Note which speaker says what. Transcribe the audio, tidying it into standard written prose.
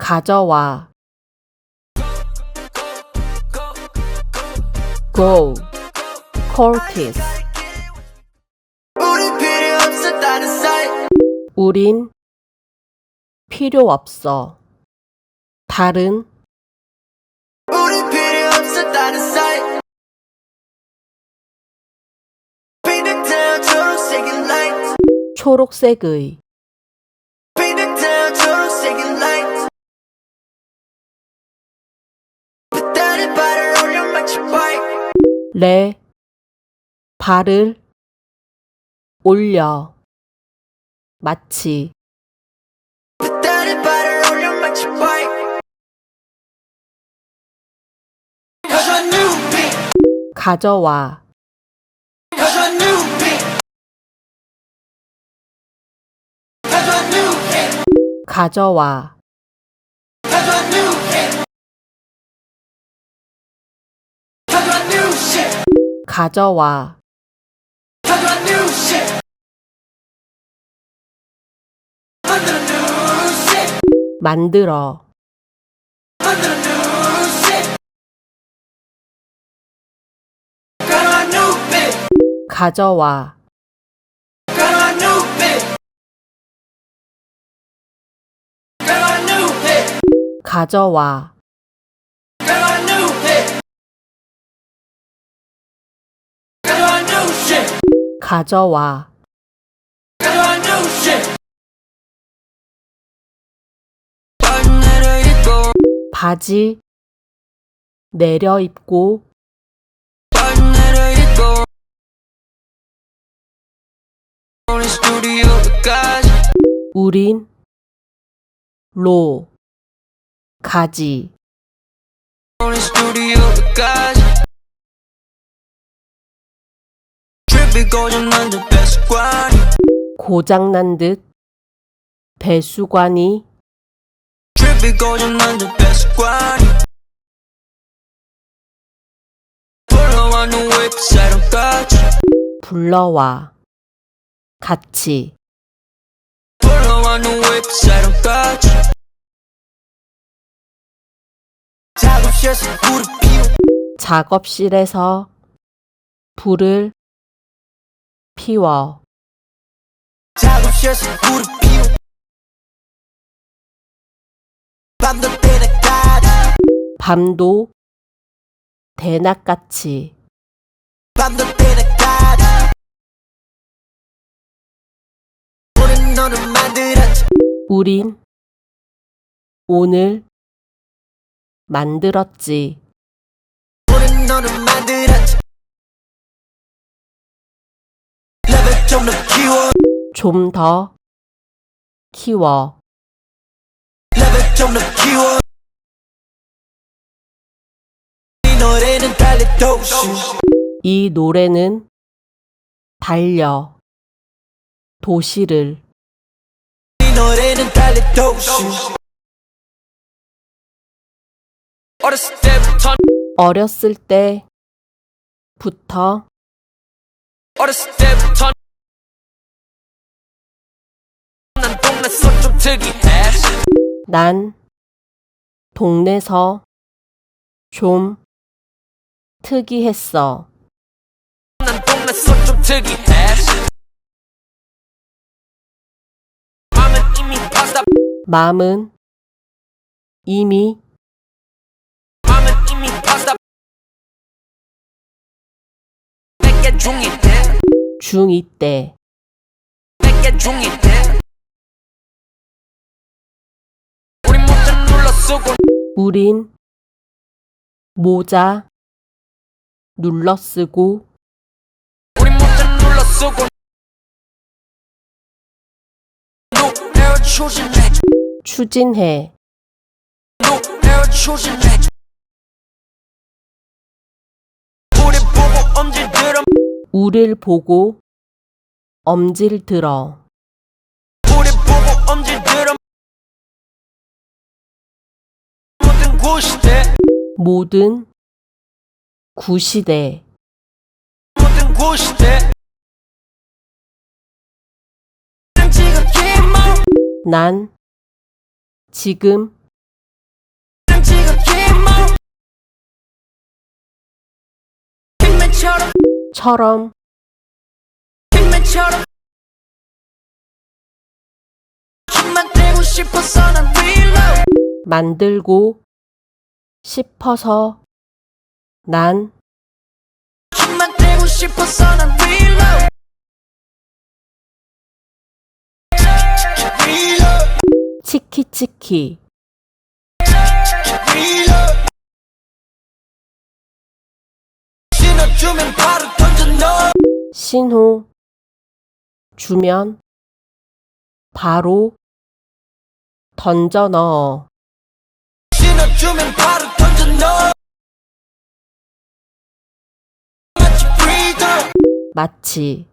Speaker 1: 가져와. Go. Curtis. 우린 필요 없어. 다른 초록색의 내 발을 올려 마치 가져와. 가져와. 가져와. 만들어. 가져와. 가져와. 가져와. 바지 내려입고 우린 로 가지 고장난 듯 배수관이 불러와 같이 작업실에서 불을 피워 밤도 대낮같이 우린 오늘 만들었지. 좀 더 키워. 이 노래는 달려 도시를 어렸을 때부터 난 동네서 좀 특이했어. 맘은 이미 중2 때 우린 모자 눌러쓰고 추진해 우릴 보고 엄질 들어 모든 구시대 난 지금
Speaker 2: 빅맨처럼
Speaker 1: 처럼
Speaker 2: 빅맨처럼 힘만 내고 싶어서 난 reload
Speaker 1: 만들고 싶어서 난
Speaker 2: 힘만 내고 싶어서 난 reload reload
Speaker 1: 치키치키
Speaker 2: reload 신호주면 바로 던져 넣어
Speaker 1: 신호 주면 바로 던져 넣어
Speaker 2: 신호주면 바로 던져 넣어 마치 breather
Speaker 1: 마치